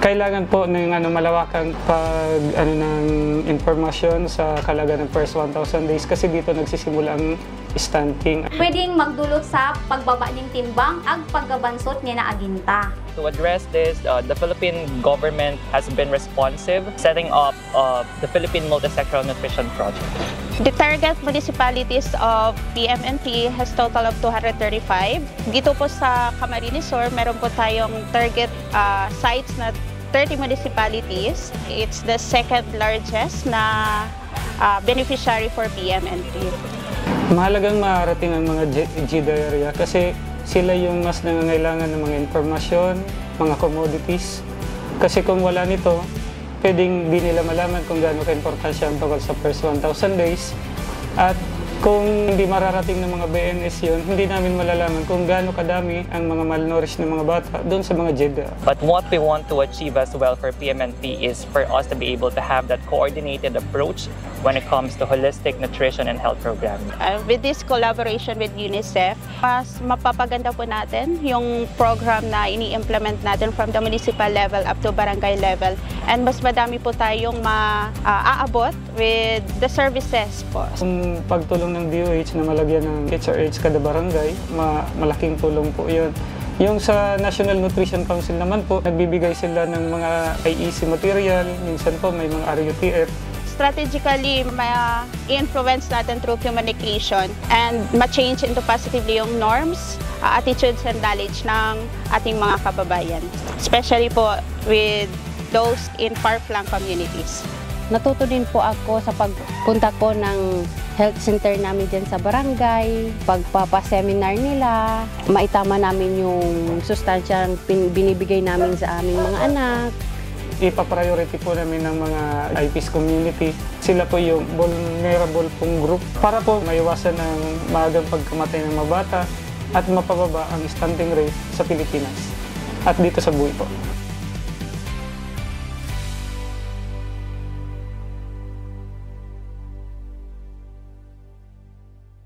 Kailangan po ng malawakang ng impormasyon sa kalagayan ng first 1,000 days kasi dito nagsisimula ang stunting. Pwedeng magdulot sa pagbaba ng timbang ag paggabansot niya na aginta. To address this, the Philippine government has been responsive, setting up the Philippine Multisectoral Nutrition Project. The target municipalities of PMNP has total of 235. Dito po sa Camarines Sur, meron po tayong target sites na 30 municipalities. It's the second largest na beneficiary for PMNP. Mahalagang marating ang mga GIDA area kasi sila yung mas nangangailangan ng mga informasyon, mga commodities. Kasi kung wala nito, pwedeng di nila malaman kung gaano ka-importansya ang tungkol sa first 1,000 days. At kung hindi mararating ng mga BNS yun, hindi namin malalaman kung gaano kadami ang mga malnourished na mga bata doon sa mga GIDA. But what we want to achieve as well for PMNP is for us to be able to have that coordinated approach when it comes to holistic nutrition and health programming. With this collaboration with UNICEF, mas mapapaganda po natin yung program na ini-implement natin from the municipal level up to barangay level. And mas madami po tayong maaabot with the services po. Kung pagtulong ng DOH na malagyan ng HRH kada barangay, malaking tulong po yun. Yung sa National Nutrition Council naman po, nagbibigay sila ng mga IEC material, minsan po may mga RUTF. Strategically, ma-influence natin through communication and ma-change into positively yung norms, attitudes and knowledge ng ating mga kababayan. Especially po with those in far-flung communities. Natuto din po ako sa pagpunta ko ng health center namin dyan sa barangay, pagpapaseminar nila, maitama namin yung sustansyang binibigay namin sa aming mga anak. Ipa-priority po namin ng mga IPs community. Sila po yung vulnerable pong group para po maiwasan ang maagang pagkamatay ng mga bata at mapababa ang stunting rate sa Pilipinas at dito sa buhay po.